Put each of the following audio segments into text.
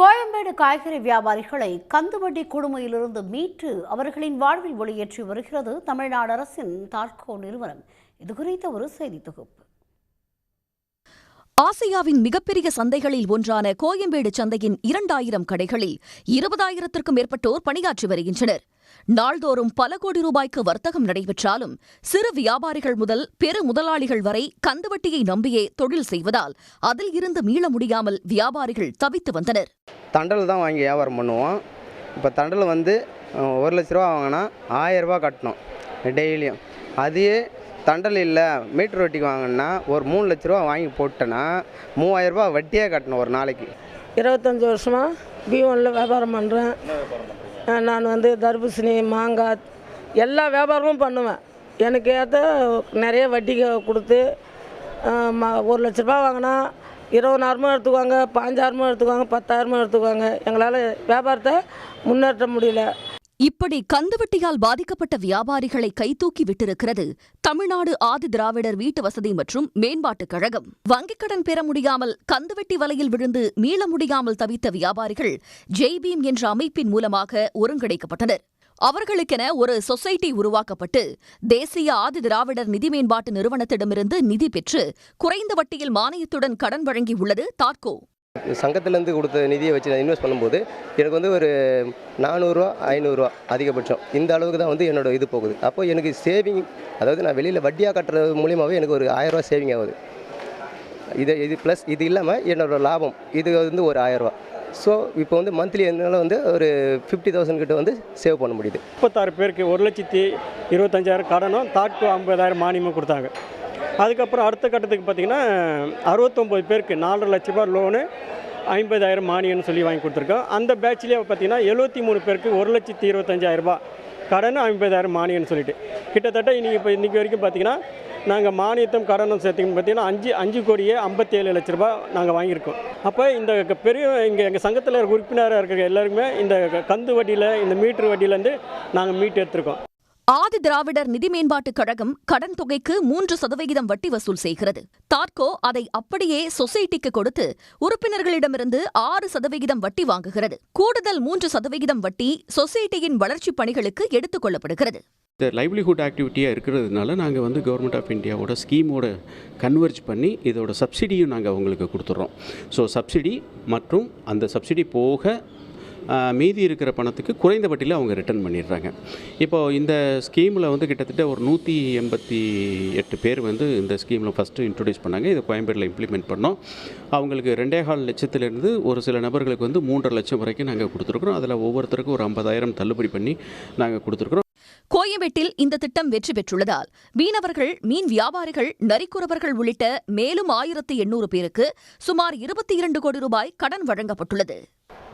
கோயம்பேடு காய்கறி வியாபாரிகளை கந்துவட்டி கொடுமையிலிருந்து மீட்டு அவர்களின் வாழ்வில் ஒளியேற்றி வருகிறது தமிழ்நாடு அரசின் தாட்கோ நிறுவனம். இதுகுறித்த ஒரு செய்தி தொகுப்பு. ஆசியாவின் மிகப்பெரிய சந்தைகளில் ஒன்றான கோயம்பேடு சந்தையின் 2000 கடைகளில் 20,000க்கும் மேற்பட்டோர் பணியாற்றி வருகின்றனர். நாள்தோறும் பல கோடி ரூபாய்க்கு வர்த்தகம் நடைபெற்றாலும் சிறு வியாபாரிகள் முதல் பெரு முதலாளிகள் வரை கந்துவட்டியை நம்பியே தொழில் செய்வதால் அதில் இருந்து மீள முடியாமல் வியாபாரிகள் தவித்து வந்தனர். தண்டல் தான் வாங்கி வியாபாரம் பண்ணுவோம். இப்போ தண்டல் 1 லட்ச ரூபா வாங்கினா 1000 ரூபா கட்டணும் டெய்லியும். அதே தண்டல் இல்லை மீட்டர் வட்டிக்கு வாங்கினா ஒரு 3 லட்ச ரூபா வாங்கி போட்டேன்னா 3000 ரூபா வட்டியாக கட்டணும் ஒரு நாளைக்கு. 25 வருஷமாக B1ல் வியாபாரம் பண்ணுறேன். நான் தர்பூசணி, மாங்காய் எல்லா வியாபாரமும் பண்ணுவேன். எனக்கு ஏற்ற நிறைய வட்டிக்கு கொடுத்து 1 லட்ச ரூபா வாங்கினா 20,000 எடுத்துக்குவாங்க, 5,000 எடுத்துக்குவாங்க, 10,000 எடுத்துக்குவாங்க. எங்களால் வியாபாரத்தை முன்னேற்ற முடியல. இப்படி கந்துவட்டியால் பாதிக்கப்பட்ட வியாபாரிகளை கைதூக்கி விட்டிருக்கிறது தமிழ்நாடு ஆதி திராவிடர் வீட்டு வசதி மற்றும் மேம்பாட்டுக் கழகம். வங்கிக் கடன் பெற முடியாமல் கந்துவட்டி வலையில் விழுந்து மீள முடியாமல் தவித்த வியாபாரிகள் ஜெய்பீம் என்ற அமைப்பின் மூலமாக ஒருங்கிணைக்கப்பட்டனர். அவர்களுக்கென ஒரு சொசைட்டி உருவாக்கப்பட்டு தேசிய ஆதி திராவிடர் நிதி மேம்பாட்டு நிறுவனத்திடமிருந்து நிதி பெற்று குறைந்த வட்டியில் மானியத்துடன் கடன் வழங்கியுள்ளது தாட்கோ. சங்கத்திலேருந்து கொடுத்த நிதியை வச்சு நான் இன்வெஸ்ட் பண்ணும்போது எனக்கு ஒரு 400 ரூபா 500 ரூபா அதிகபட்சம் இந்த அளவுக்கு தான் என்னோட இது போகுது. அப்போ எனக்கு சேவிங், அதாவது நான் வெளியில் வட்டியாக கட்டுறது மூலியமாகவே எனக்கு ஒரு 1000 ரூபா சேவிங் ஆகுது. இது ப்ளஸ் இது இல்லாமல் என்னோடய லாபம் இது ஒரு 1000 ரூபா. ஸோ இப்போ மந்த்லி என்னால் ஒரு 50,000 கிட்ட சேவ் பண்ண முடியுது. 36 பேருக்கு 1,25,000 கடனும் தாட்கோ 50,000 மானியமும் கொடுத்தாங்க. அதுக்கப்புறம் அடுத்த கட்டத்துக்கு பார்த்திங்கன்னா 69 பேருக்கு 4.5 லட்ச ரூபா லோனு 50,000 மானியம்னு சொல்லி வாங்கி கொடுத்துருக்கோம். அந்த பேட்ச்லேயே பார்த்திங்கன்னா 73 பேருக்கு 1,25,000 ரூபா கடன் 50,000 மானியம்னு சொல்லிட்டு கிட்டத்தட்ட இன்றைக்கி வரைக்கும் பார்த்திங்கன்னா நாங்கள் மானியத்தும் கடனும் சேர்த்திங்கன்னு பார்த்திங்கன்னா 5 கோடியே 57 லட்ச ரூபா நாங்கள் வாங்கியிருக்கோம். அப்போ இந்த எங்கள் சங்கத்தில் உறுப்பினராக இருக்கிற எல்லாருக்குமே இந்த கந்து வட்டியில் இந்த மீட்ரு வட்டியிலேருந்து நாங்கள் மீட்டு எடுத்துருக்கோம். ஆதி திராவிடர் நிதி மேம்பாட்டுக் கழகம் கடன் தொகைக்கு 3% வட்டி வசூல் செய்கிறது. தாட்கோ அதை அப்படியே சொசைட்டிக்கு கொடுத்து உறுப்பினர்களிடமிருந்து 6% வட்டி வாங்குகிறது. கூடுதல் 3% வட்டி சொசைட்டியின் வளர்ச்சிப் பணிகளுக்கு எடுத்துக் கொள்ளப்படுகிறது. இந்த லைவ்லிஹுட் ஆக்டிவிட்டியாக இருக்கிறதுனால நாங்கள் கவர்மெண்ட் ஆஃப் இந்தியாவோட ஸ்கீமோட கன்வெர்ஜ் பண்ணி இதோட சப்சிடியும் நாங்கள் அவங்களுக்கு கொடுத்துட்றோம். ஸோ சப்சிடி மற்றும் அந்த சப்சிடி போக மீதி இருக்கிற பணத்துக்கு குறைந்த வட்டியில் அவங்க ரிட்டர்ன் பண்ணிடுறாங்க. இப்போது இந்த ஸ்கீமில் கிட்டத்தட்ட ஒரு 188 பேர் இந்த ஸ்கீமில் ஃபஸ்ட்டு இன்ட்ரடியூஸ் பண்ணாங்க. இதை கோயம்பேட்டில் இம்ப்ளிமெண்ட் பண்ணோம். அவங்களுக்கு 2.25 லட்சத்துலேருந்து ஒரு சில நபர்களுக்கு 3.5 லட்சம் வரைக்கும் நாங்கள் கொடுத்துருக்குறோம். அதில் ஒவ்வொருத்தருக்கும் ஒரு 50,000 தள்ளுபடி பண்ணி நாங்கள் கொடுத்துருக்குறோம். கோயம்பேட்டில் இந்த திட்டம் வெற்றி பெற்றுள்ளதால் மீனவர்கள், மீன் வியாபாரிகள், நரிக்குறவர்கள் உள்ளிட்ட மேலும் 1,800 பேருக்கு சுமார் 22 கோடி ரூபாய் கடன் வழங்கப்பட்டுள்ளது.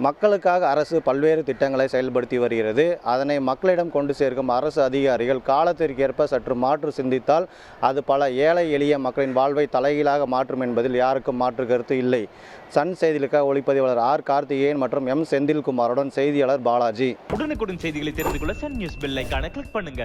மக்களுக்காக அரசு பல்வேறு திட்டங்களை செயல்படுத்தி வருகிறது. அதனை மக்களிடம் கொண்டு சேர்க்கும் அரசு அதிகாரிகள் காலத்திற்கேற்ப சற்று மாற்று சிந்தித்தால் அது பல ஏழை எளிய மக்களின் வாழ்வை தலைகீழாக மாற்றும் என்பதில் யாருக்கும் மாற்று கருத்து இல்லை. சன் செய்திகளுக்காக ஒளிப்பதிவாளர் ஆர் கார்த்திகேயன் மற்றும் எம் செந்தில்குமாருடன் செய்தியாளர் பாலாஜி. உடனுக்குடன் செய்திகளை தெரிந்து கொள்ள சன் நியூஸ் பெல் ஐகானை கிளிக் பண்ணுங்க.